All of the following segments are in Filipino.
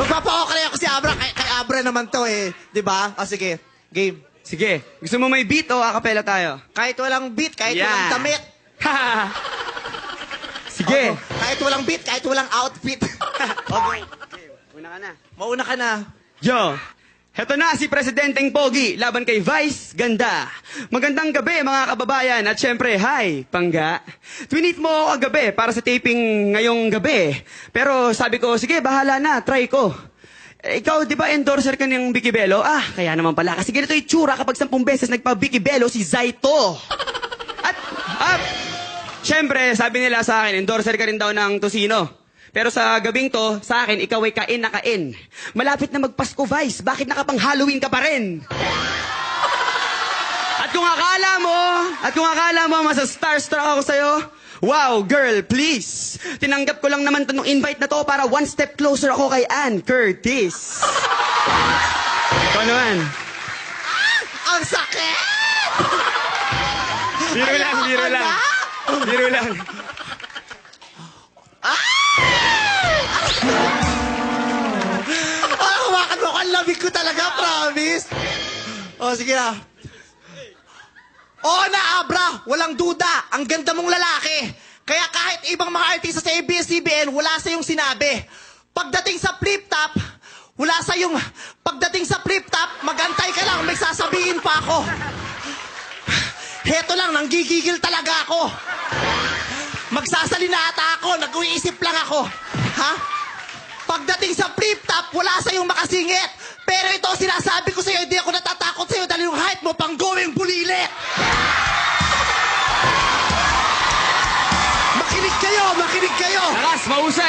Magpapa-okay ako si Abra. Kay Abra naman to eh. Diba? O sige, game. Sige, gusto mo may beat o acapella tayo? Kahit walang beat, kahit Yeah. walang damit. Sige. Kahit walang beat, kahit walang outfit. Okay. Una ka na. Mauna ka na. Yo, heto na si Presidenteng Pogi, laban kay Vice Ganda. Magandang gabi mga kababayan at syempre, hi, Pangga. Twinit mo ako kagabi para sa taping ngayong gabi. Pero sabi ko, sige, bahala na, try ko. Ikaw, di ba endorser ka ng Vicky Bello? Ah, kaya naman pala. Kasi ganito itsura kapag 10 beses nagpa-Vicky Bello si Zaito. At, syempre, sabi nila sa akin, endorser ka rin daw ng Tosino. Pero sa gabing to, sa akin, ikaw ay kain na kain. Malapit na magpasko, Vice. Bakit nakapang Halloween ka pa rin? At kung akala mo, masa-starstruck ako sa'yo, wow, girl, please. Tinanggap ko lang naman itong invite na to para one step closer ako kay Ann Curtis. Ikaw naman. Ang sakit! Biro lang. Biro lang. Hawakan mo ko. Ang lamig ko talaga, promise. O, sige na. Oo na, Abra. Walang duda. Ang ganda mong lalaki. Kaya kahit ibang mga artista sa ABS-CBN, wala sa yung sinabi. Pagdating sa flip-top, Pagdating sa flip-top, magantay ka lang. May sasabihin pa ako. Heto lang, nanggigigil talaga ako. Magsasalinata ako, nag-uiisip lang ako. Ha? Pagdating sa flip-top, wala sa'yong makasingit. Pero ito, sinasabi ko sa'yo, hindi ako natatakot sa'yo dahil yung height mo pang going bulilit. Makinig kayo. Lakas,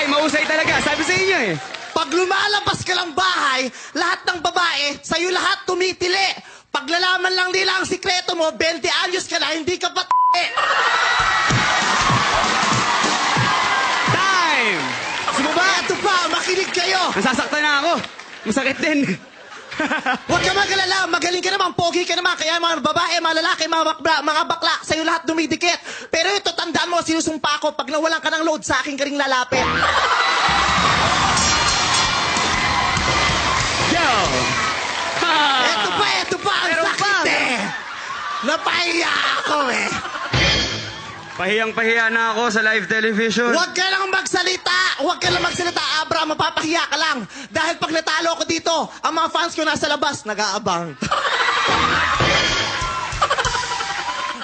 mahusay talaga. Sabi sa inyo eh. Pag lumalabas ka ng bahay, lahat ng babae, sa'yo lahat tumitili. Pag lalaman lang nila ang sikreto mo, 20 anyos ka na, hindi ka pa Time! Gusto mo ba? Ito pa, makinig kayo. Nasasaktan na ako. Masakit din. Huwag ka magalala, magaling ka naman, pogi ka naman. Kaya mga babae, mga lalaki, mga bakla, sa'yo lahat dumidikit. Pero ito, tandaan mo, sinusumpa ko, pag nawalan ka ng load, sa akin ka ring lalapit. Yo! Ito pa, ang Meron sakit pa. eh. Napahiya ako eh. Pahiyang-pahiya na ako sa live television. Huwag ka lang magsalita, Abra, mapapahiya ka lang. Dahil pag natalo ko dito, ang mga fans ko nasa labas, nag-aabang.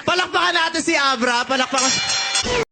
Palakpakan natin si Abra, palakpakan.